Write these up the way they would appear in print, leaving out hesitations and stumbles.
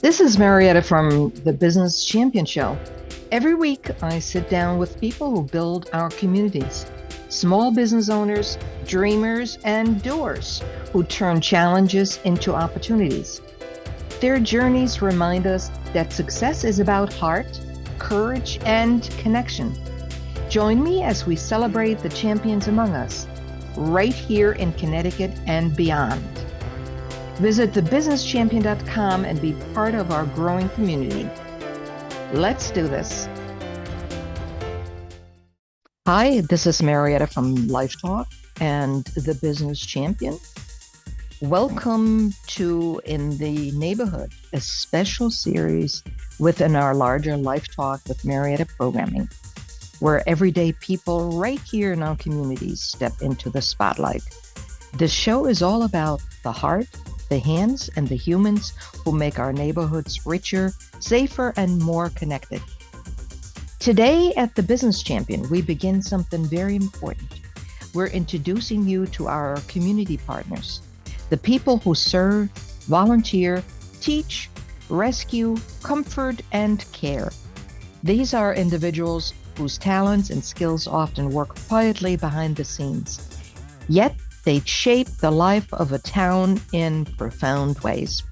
This is Marietta from the Business Champion Show. Every week, I sit down with people who build our communities, small business owners, dreamers, and doers who turn challenges into opportunities. Their journeys remind us that success is about heart, courage, and connection. Join me as we celebrate the champions among us, right here in Connecticut and beyond. Visit thebusinesschampion.com and be part of our growing community. Let's do this. Hi, this is Marietta from Life Talk and the Business Champion. Welcome to In the Neighborhood, a special series within our larger Life Talk with Marietta programming, where everyday people right here in our communities step into the spotlight. This show is all about the heart, the hands, and the humans who make our neighborhoods richer, safer, and more connected. Today at the Business Champion, we begin something very important. We're introducing you to our community partners, the people who serve, volunteer, teach, rescue, comfort, and care. These are individuals whose talents and skills often work quietly behind the scenes. Yet, they shape the life of a town in profound ways.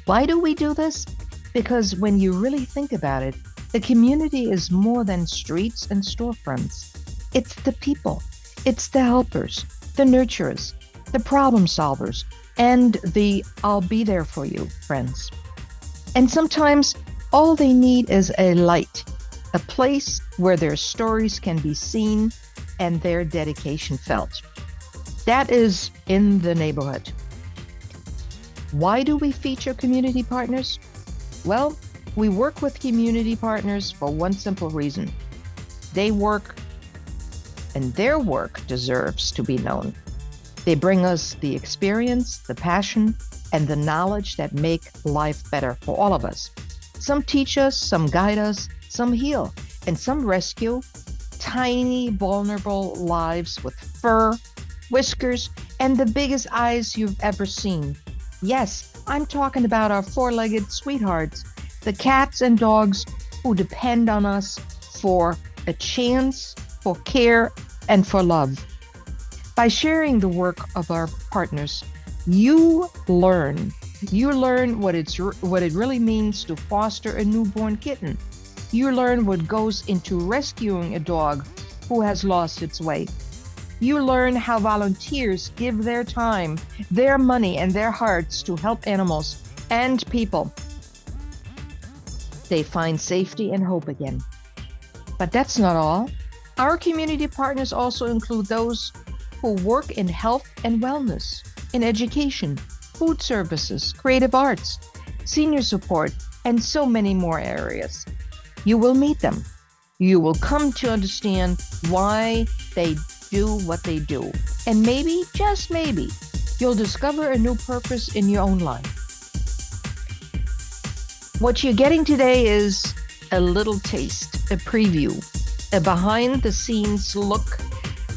Why do we do this? Because when you really think about it, the community is more than streets and storefronts. It's the people, it's the helpers, the nurturers, the problem solvers, and the I'll be there for you friends. And sometimes all they need is a light, a place where their stories can be seen and their dedication felt. That is In the Neighborhood. Why do we feature community partners? Well, we work with community partners for one simple reason. They work, and their work deserves to be known. They bring us the experience, the passion, and the knowledge that make life better for all of us. Some teach us, some guide us, some heal, and some rescue tiny, vulnerable lives with fur, whiskers, and the biggest eyes you've ever seen. Yes, I'm talking about our four-legged sweethearts, the cats and dogs who depend on us for a chance, for care, and for love. By sharing the work of our partners, you learn. You learn what it really means to foster a newborn kitten. You learn what goes into rescuing a dog who has lost its way. You learn how volunteers give their time, their money, and their hearts to help animals and people. They find safety and hope again. But that's not all. Our community partners also include those who work in health and wellness, in education, food services, creative arts, senior support, and so many more areas. You will meet them. You will come to understand why they do what they do. And maybe, just maybe, you'll discover a new purpose in your own life. What you're getting today is a little taste, a preview, a behind-the-scenes look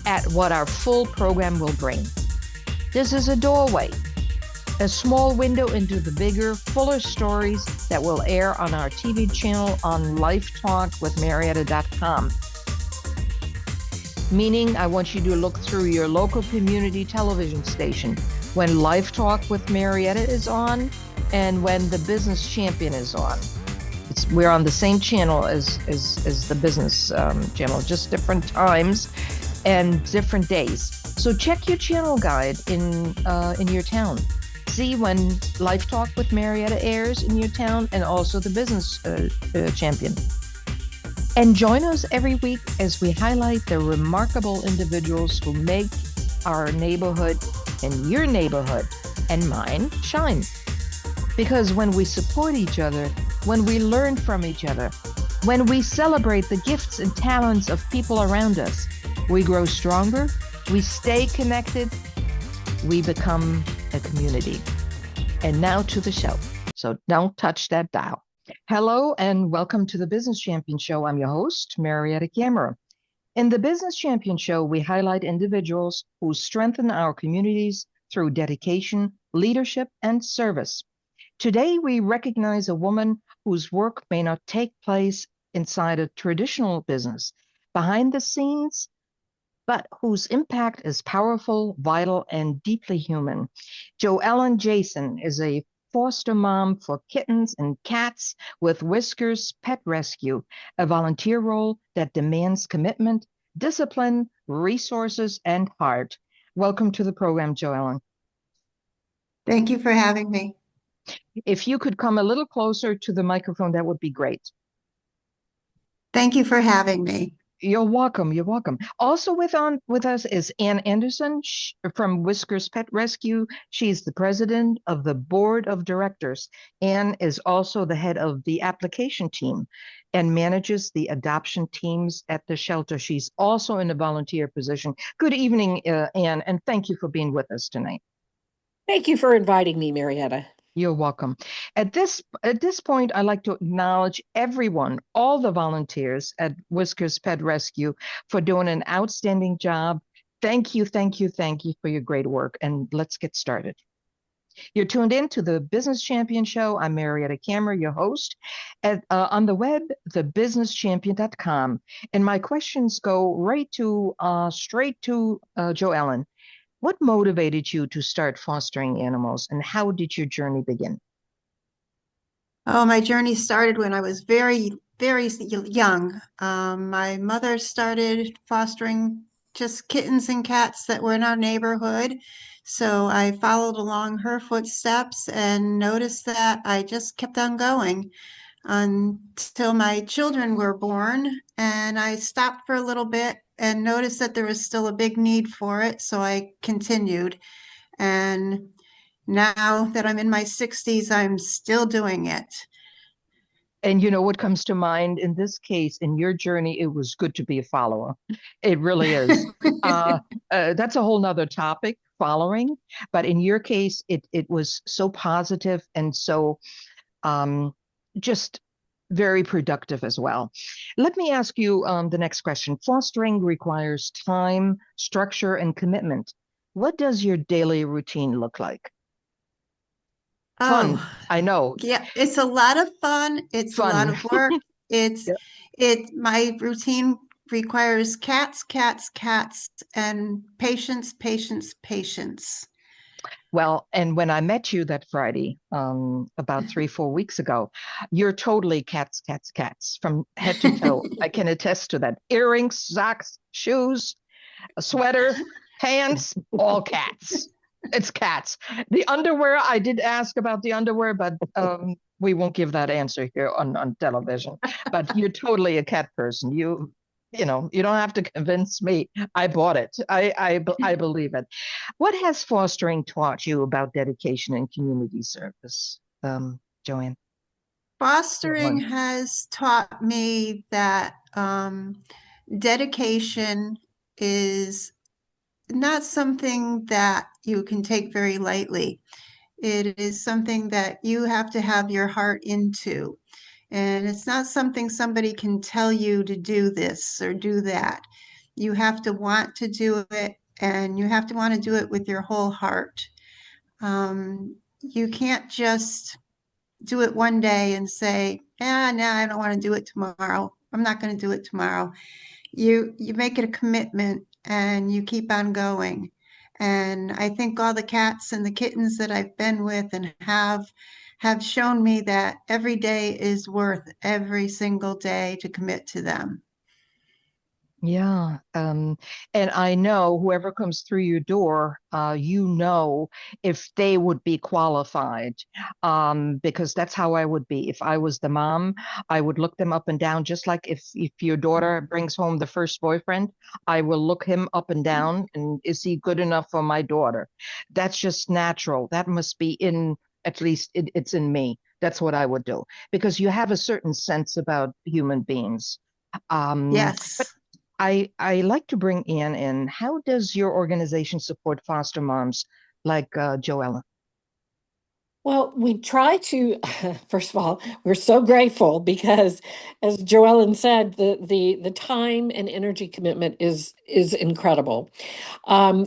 at what our full program will bring. This is a doorway, a small window into the bigger, fuller stories that will air on our TV channel on lifetalkwithmarietta.com. Meaning, I want you to look through your local community television station when Life Talk with Marietta is on and when the Business Champion is on. We're on the same channel as the Business channel, just different times and different days. So check your channel guide in your town. See when Life Talk with Marietta airs in your town and also the Business Champion. And join us every week as we highlight the remarkable individuals who make our neighborhood and your neighborhood and mine shine. Because when we support each other, when we learn from each other, when we celebrate the gifts and talents of people around us, we grow stronger, we stay connected, we become a community. And now to the show. So don't touch that dial. Hello and welcome to the Business Champion Show. I'm your host, Marietta Camera. In the Business Champion Show, we highlight individuals who strengthen our communities through dedication, leadership, and service. Today, we recognize a woman whose work may not take place inside a traditional business, behind the scenes, but whose impact is powerful, vital, and deeply human. Joellyn Jason is a foster mom for kittens and cats with Whiskers Pet Rescue, a volunteer role that demands commitment, discipline, resources, and heart. Welcome to the program, Joellyn. Thank you for having me. If you could come a little closer to the microphone, that would be great. Thank you for having me. You're welcome. You're welcome. Also with us is Ann Anderson from Whiskers Pet Rescue. She's the president of the board of directors. Ann is also the head of the application team and manages the adoption teams at the shelter. She's also in a volunteer position. Good evening, Ann, and thank you for being with us tonight. Thank you for inviting me, Marietta. You're welcome. At this point, I'd like to acknowledge everyone, all the volunteers at Whiskers Pet Rescue for doing an outstanding job. Thank you, thank you, thank you for your great work. And let's get started. You're tuned in to the Business Champion Show. I'm Marietta Cameron, your host. On the web, thebusinesschampion.com. And my questions go straight to Joellyn. What motivated you to start fostering animals, and how did your journey begin? Oh, my journey started when I was very young. My mother started fostering just kittens and cats that were in our neighborhood. So I followed along her footsteps and noticed that I just kept on going until my children were born. And I stopped for a little bit and noticed that there was still a big need for it. So I continued. And now that I'm in my 60s, I'm still doing it. And you know what comes to mind in this case, in your journey, it was good to be a follower. It really is. Uh, that's a whole nother topic, following. But in your case, it was so positive and so um, just very productive as well. Let me ask you the next question. Fostering requires time, structure, and commitment. What does your daily routine look like? Oh, Fun, I know. yeah, it's a lot of fun. It's a lot Fun. of work. It's my routine requires cats, cats, cats, and patience, patience, patience. Well, and when I met you that Friday, about 3, 4 weeks ago, you're totally cats, cats, cats from head to toe. I can attest to that. Earrings, socks, shoes, a sweater, pants, all cats. It's cats. The underwear, I did ask about the underwear, but we won't give that answer here on television. But you're totally a cat person. You don't have to convince me. I bought it. I believe it. What has fostering taught you about dedication and community service, Joanne? Fostering Joanne. has taught me that dedication is not something that you can take very lightly. It is something that you have to have your heart into. And it's not something somebody can tell you to do this or do that. You have to want to do it, and you have to want to do it with your whole heart. You can't just do it one day and say, no, I don't want to do it tomorrow. I'm not going to do it tomorrow. You make it a commitment and you keep on going. And I think all the cats and the kittens that I've been with and have shown me that every day is worth every single day to commit to them. Yeah. And I know whoever comes through your door, if they would be qualified, because that's how I would be. If I was the mom, I would look them up and down, just like if your daughter brings home the first boyfriend, I will look him up and down, and is he good enough for my daughter? That's just natural. That must be at least it's in me. That's what I would do because you have a certain sense about human beings. But Yes. I like to bring Ann in. How does your organization support foster moms like Joella? Well, we try to, first of all, we're so grateful because, as Joellen said, the time and energy commitment is incredible.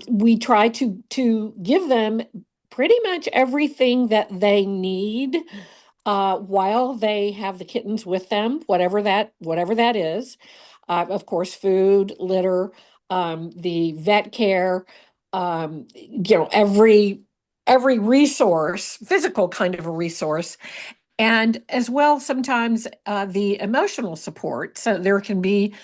We try to give them pretty much everything that they need while they have the kittens with them, whatever that is. Of course, food, litter, the vet care, every resource, physical kind of a resource, and as well sometimes the emotional support. So there can be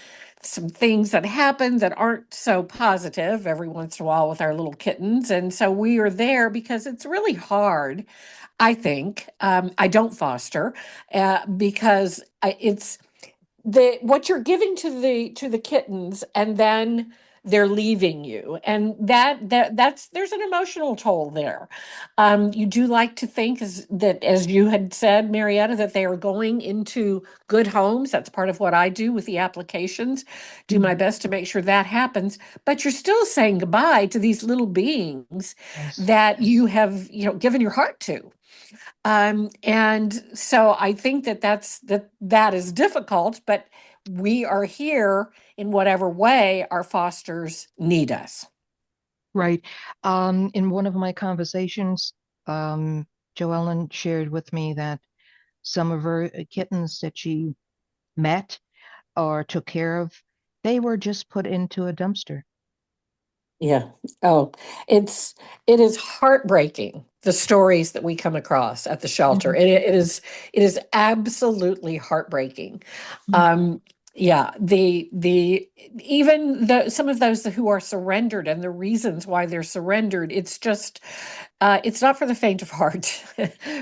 some things that happen that aren't so positive every once in a while with our little kittens, and so we are there because it's really hard. I think I don't foster because it's what you're giving to the kittens, and then they're leaving you, and that's there's an emotional toll there. You do like to think as you had said, Marietta, that they are going into good homes. That's part of what I do with the applications, do my best to make sure that happens, but you're still saying goodbye to these little beings Yes. that you have given your heart to. And so I think that is difficult, but we are here in whatever way our fosters need us. Right. In one of my conversations, um, Joellen shared with me that some of her kittens that she met or took care of, they were just put into a dumpster. Yeah. Oh, it is heartbreaking, the stories that we come across at the shelter. Mhm. It is absolutely heartbreaking. Um, yeah, the even some of those who are surrendered and the reasons why they're surrendered, it's not for the faint of heart,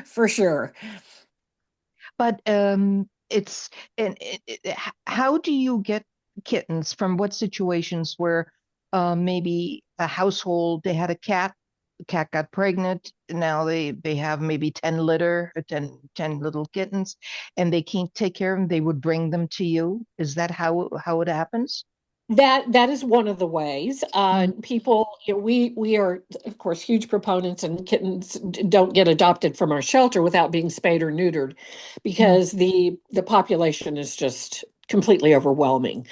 for sure. But it's and how do you get kittens from what situations where maybe a household they had a cat, the cat got pregnant, now they have maybe 10 litter, 10 little kittens, and they can't take care of them, they would bring them to you. Is that how it happens? That is one of the ways. Mm, People, we are of course huge proponents, and kittens don't get adopted from our shelter without being spayed or neutered, mm, because the population is just completely overwhelming.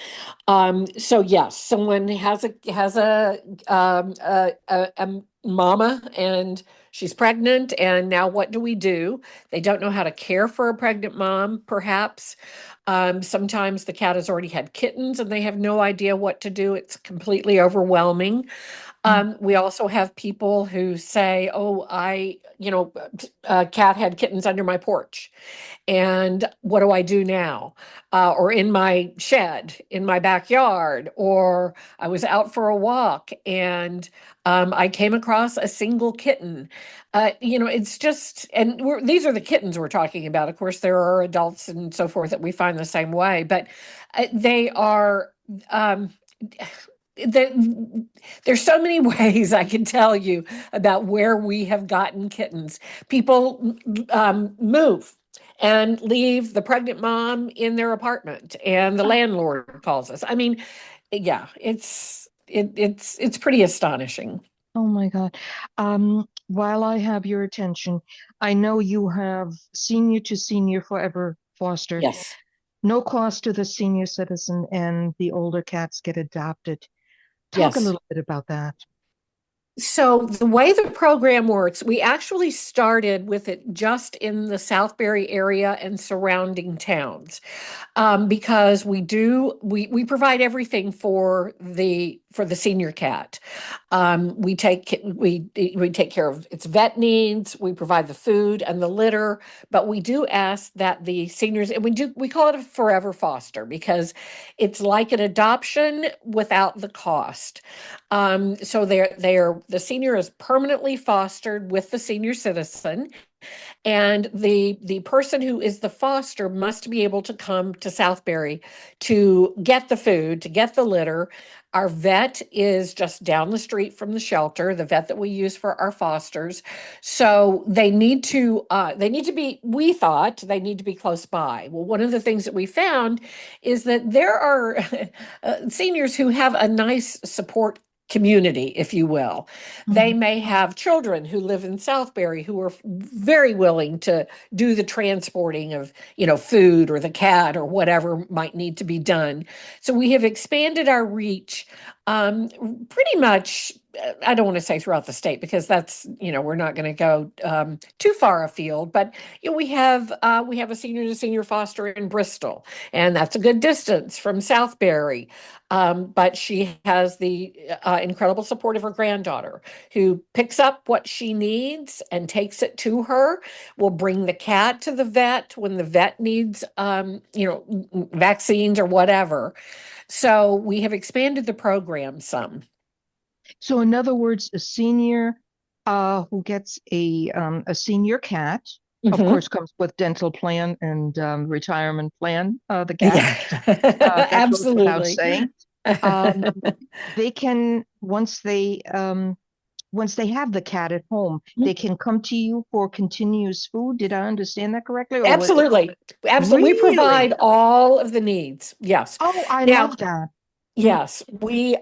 So yes, someone has a mama, and she's pregnant, and now what do we do? They don't know how to care for a pregnant mom, perhaps. Sometimes the cat has already had kittens and they have no idea what to do. It's completely overwhelming. mm. We also have people who say, "Oh, a cat had kittens under my porch, and what do I do now?" Or in my shed, in my backyard, or I was out for a walk and I came across a single kitten. It's just, and these are the kittens we're talking about. Of course, there are adults and so forth that we find the same way, but they are. Um, the, there's so many ways I can tell you about where we have gotten kittens. People move and leave the pregnant mom in their apartment, and the landlord calls us. I mean, yeah, it's pretty astonishing. Oh my God. While I have your attention, I know you have Senior to Senior Forever Foster. Yes. No cost to the senior citizen, and the older cats get adopted. Talk a Yes. little bit about that. So the way the program works, we actually started with it just in the Southbury area and surrounding towns, because we provide everything for the senior cat. We take care of its vet needs. We provide the food and the litter, but we do ask that the seniors, and we call it a forever foster because it's like an adoption without the cost. So the senior is permanently fostered with the senior citizen, and the person who is the foster must be able to come to Southbury to get the food, to get the litter. Our vet is just down the street from the shelter, the vet that we use for our fosters. So they need to be, we thought they need to be close by. Well, one of the things that we found is that there are seniors who have a nice support community, if you will. They Mhm. may have children who live in Southbury who are very willing to do the transporting of, food or the cat or whatever might need to be done. So we have expanded our reach pretty much I don't want to say throughout the state because that's, we're not going to go too far afield, but we have a senior to senior foster in Bristol, and that's a good distance from Southbury. But she has the incredible support of her granddaughter, who picks up what she needs and takes it to her. Will bring the cat to the vet when the vet needs, vaccines or whatever. So we have expanded the program some. So in other words, a senior who gets a senior cat, of Mhm. course, comes with dental plan and retirement plan, the cat. Yeah, That goes without absolutely. saying. Um, they can once they have the cat at home, they can come to you for continuous food. Did I understand that correctly? Or what? Absolutely. Absolutely. We provide Really? all of the needs. Yes. Oh, I Now, love that. Mm. yes, we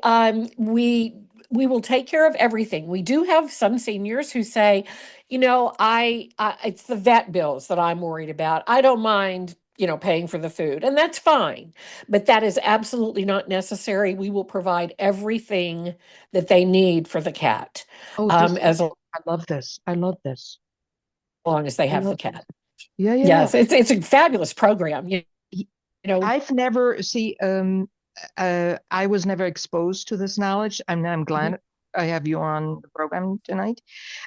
will take care of everything. We do have some seniors who say, I it's the vet bills that I'm worried about. I don't mind, paying for the food, and that's fine. But that is absolutely not necessary. We will provide everything that they need for the cat, Oh, this as I love this. I love this. long as they I have the love this. cat. Yeah, yeah. Yes, it's a fabulous program. Y- You know, I've never see I was never exposed to this knowledge. I'm Mhm. glad I have you on the program tonight.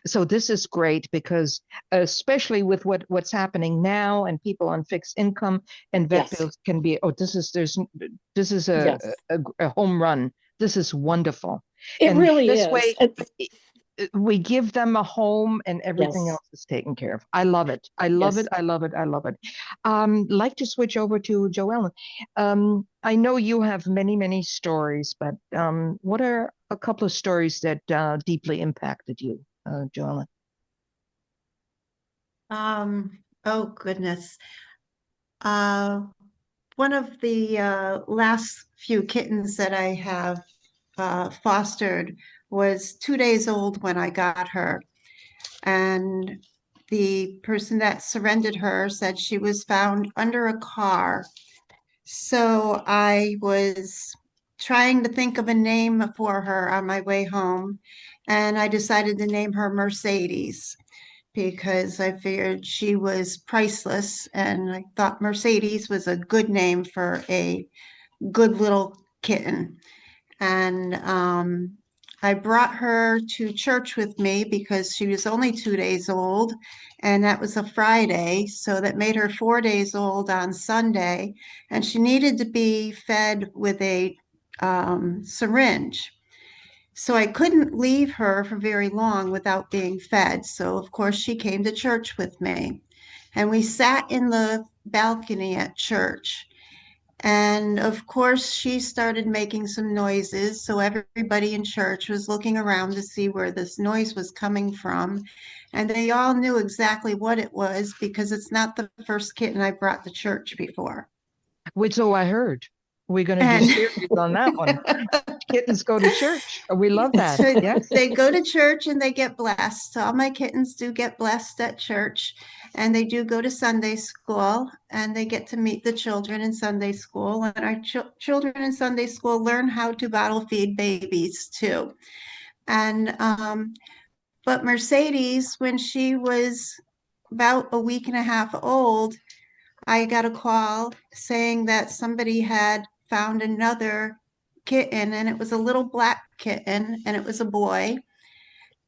So this is great because especially with what's happening now and people on fixed income and vet Yes, bills can be, oh, this is yes, a home run. This is wonderful. it And really this is. way we give them a home and everything Yes. else is taken care of. I love it. I love it. Yes. I love it. I love it. Like to switch over to Joellen. I know you have many, many stories, but what are a couple of stories that deeply impacted you, Joellen? Oh goodness. Uh, one of the last few kittens that I have fostered was 2 days old when I got her. And the person that surrendered her said she was found under a car. So I was trying to think of a name for her on my way home, and I decided to name her Mercedes because I figured she was priceless, and I thought Mercedes was a good name for a good little kitten. And I brought her to church with me because she was only 2 days old, and that was a Friday. So that made her 4 days old on Sunday, and she needed to be fed with a syringe. So I couldn't leave her for very long without being fed. So, of course, she came to church with me, and we sat in the balcony at church. And of course, she started making some noises. So everybody in church was looking around to see where this noise was coming from. And they all knew exactly what it was because it's not the first kitten I brought to church before. Wait, so I heard. We're going to do And series on that one. Kittens go to church. We love that. so Yes. they go to church and they get blessed. All my kittens do get blessed at church, and they do go to Sunday school, and they get to meet the children in Sunday school. And our children in Sunday school learn how to bottle feed babies too. And but Mercedes, when she was about a week and a half old, I got a call saying that somebody had found another kitten, and it was a little black kitten, and it was a boy.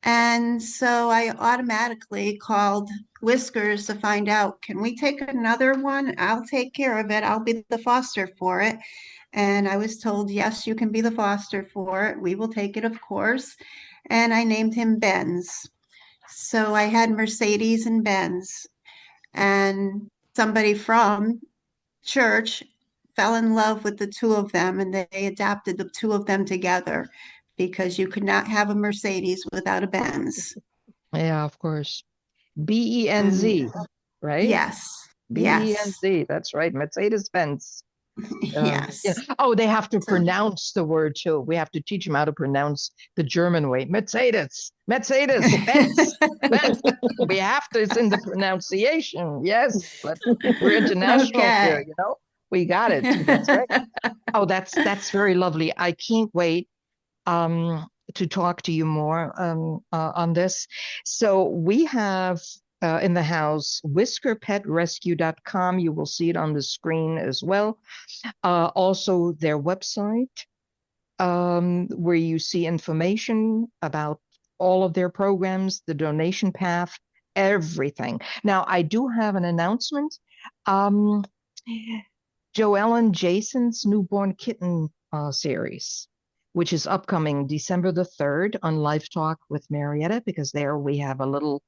And so I automatically called Whiskers to find out, can we take another one? I'll take care of it. I'll be the foster for it. And I was told, yes, you can be the foster for it. We will take it, of course. And I named him Benz. So I had Mercedes and Benz. And somebody from church fell in love with the two of them, and they adapted the two of them together because you could not have a Mercedes without a Benz. Yeah, of course. Benz, And right? yes, yes, Benz. That's right. Mercedes Benz. yes. Oh, they have to So pronounce the word too. We have to teach them how to pronounce the German way. Mercedes, Benz, Benz. We have to. It's in the pronunciation. Yes, but we're international here. okay. We got it. That's right. Oh, that's very lovely. I can't wait. to talk to you more on this. So we have in the house whiskerpetrescue.com. You will see it on the screen as well. Also, their website, where you see information about all of their programs, the donation path, everything. Now, I do have an announcement. Um, Joellyn Jason's Newborn Kitten series, which is upcoming December the 3rd on Life Talk with Marietta, because there we have a little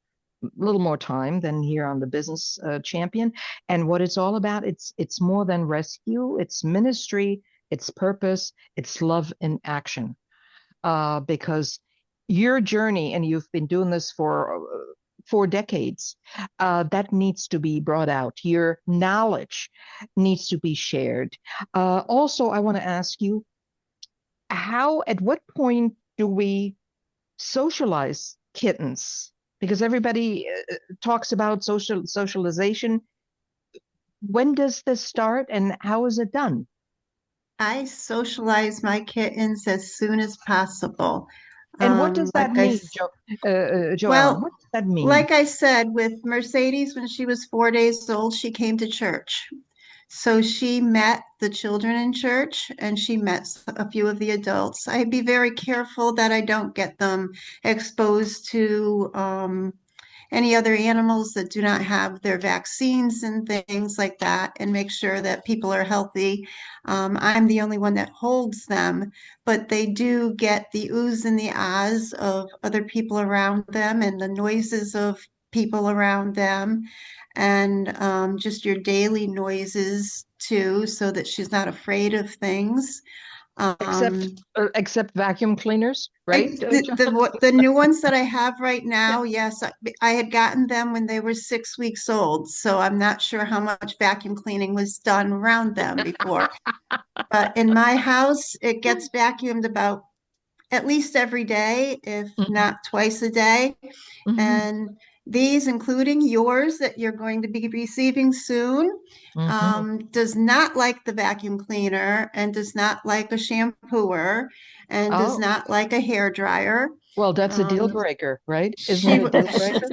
more time than here on the Business Champion. And what it's all about, it's more than rescue, it's ministry, it's purpose, it's love in action. Because your journey, and you've been doing this for 4 decades, that needs to be brought out. Your knowledge needs to be shared. Also, I want to ask you, at what point do we socialize kittens? Because everybody talks about socialization. When does this start and how is it done? I socialize my kittens as soon as possible. And what does Like that mean, Joellen? well, What does that mean? like I said, with Mercedes, when she was 4 days old, she came to church. So she met the children in church and she met a few of the adults. I'd be very careful that I don't get them exposed to any other animals that do not have their vaccines and things like that, and make sure that people are healthy. I'm the only one that holds them, but they do get the oohs and the ahs of other people around them and the noises of people around them, and just your daily noises too, so that she's not afraid of things. Except Um, except vacuum cleaners, right? the new ones that I have right now, yes, I had gotten them when they were 6 weeks old, so I'm not sure how much vacuum cleaning was done around them before. But in my house, it gets vacuumed about at least every day, if Mhm, not twice a day. mhm, And these, including yours that you're going to be receiving soon, mhm. does not like the vacuum cleaner and does not like a shampooer and does Oh, not like a hair dryer. well, that's a deal Um, breaker, right? Isn't she, that a deal breaker?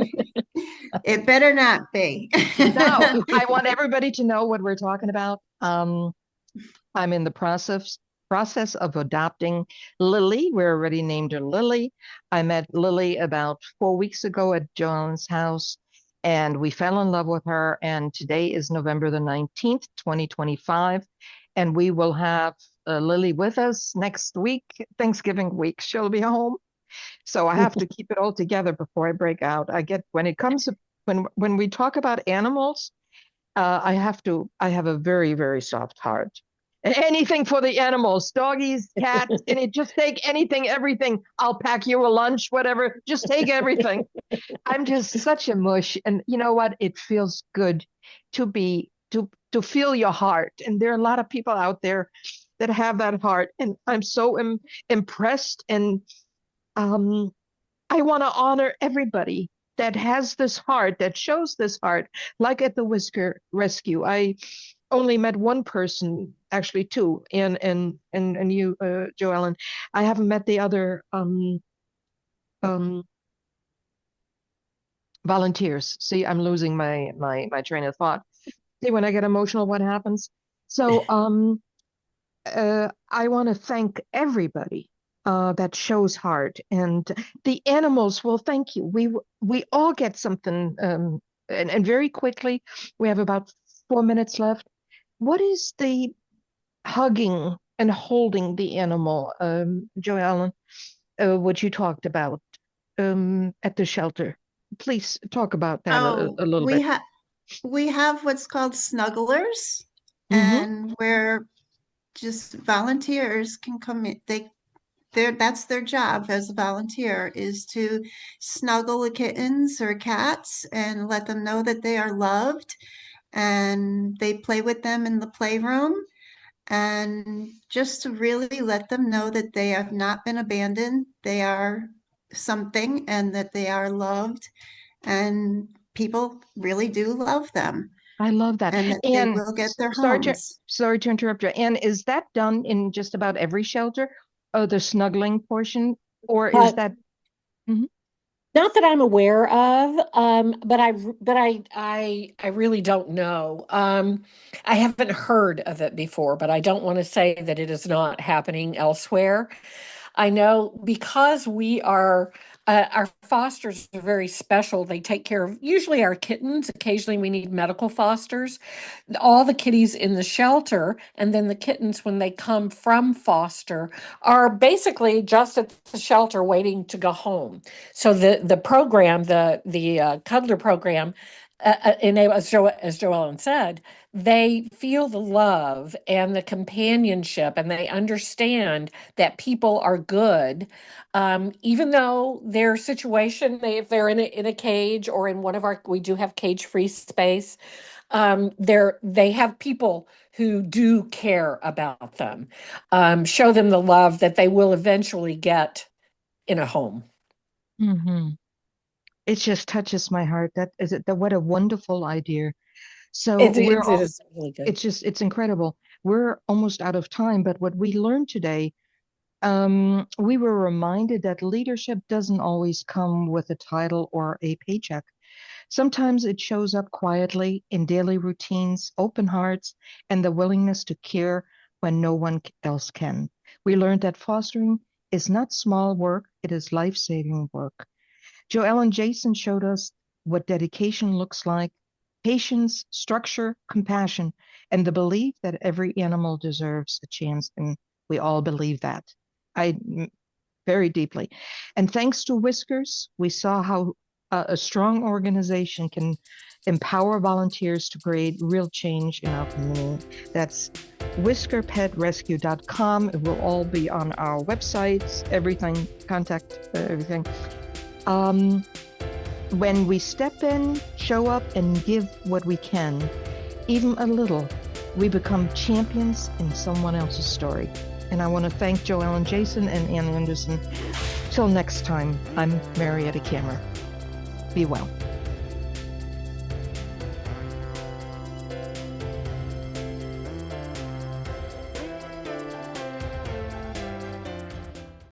it better not be. Now, I want everybody to know what we're talking about. I'm in the process of adopting Lily. We're already named her Lily. I met Lily about 4 weeks ago at Joan's house, and we fell in love with her. And today is November the 19th, 2025, and we will have Lily with us next week, Thanksgiving week. She'll be home, so I have to keep it all together before I break out. I get when it comes to when we talk about animals. I have a very, very soft heart. And anything for the animals, doggies, cats, and it just take anything, everything. I'll pack you a lunch, whatever. Just take everything. I'm just such a mush. And you know what? It feels good to feel your heart. And there are a lot of people out there that have that heart. And I'm so impressed. And um, I want to honor everybody that has this heart, that shows this heart, like at the Whisker Rescue. I only met one person, actually two, and you, Joellen. I haven't met the other um, volunteers. See, I'm losing my train of thought. See, when I get emotional, what happens? So I want to thank everybody that shows heart, and the animals will thank you. We all get something, and very quickly, we have about 4 minutes left. What is the hugging and holding the animal, Joe Allen, what you talked about at the shelter? Please talk about that Oh, a little bit. we have what's called snugglers, Mm-hmm. and where just volunteers can come in. That's their job as a volunteer, is to snuggle the kittens or cats and let them know that they are loved, and they play with them in the playroom, and just to really let them know that they have not been abandoned, they are something, and that they are loved, and people really do love them, I love that. and that they And will get their sorry to homes. sorry to interrupt you. And is that done in just about every shelter? Oh, the snuggling portion? Or Uh, is that? Mhm. Not that I'm aware of, but I really don't know. I haven't heard of it before, but I don't want to say that it is not happening elsewhere. I know because we are, our fosters are very special. They take care of usually our kittens. Occasionally, we need medical fosters. All the kitties in the shelter, and then the kittens, when they come from foster, are basically just at the shelter waiting to go home. So the program, the cuddler program, as Joellen said, they feel the love and the companionship, and they understand that people are good, even though their situation, if they're in a cage or in one of our, we do have cage-free space. They have people who do care about them, show them the love that they will eventually get in a home. Mhm. It just touches my heart. That is it. What a wonderful idea. So It is really good. it's incredible. We're almost out of time, but what we learned today, we were reminded that leadership doesn't always come with a title or a paycheck. Sometimes it shows up quietly in daily routines, open hearts, and the willingness to care when no one else can. We learned that fostering is not small work, it is life-saving work. Joellyn Jason showed us what dedication looks like: patience, structure, compassion, and the belief that every animal deserves a chance. And we all believe that. I very deeply. And thanks to Whiskers, we saw how a strong organization can empower volunteers to create real change in our community. That's whiskerpetrescue.com. It will all be on our websites, everything, contact, everything. Um, when we step in, show up, and give what we can, even a little, we become champions in someone else's story. And I want to thank Joellyn Jason and Ann Anderson. Till next time, I'm Marietta Cameron. Be well.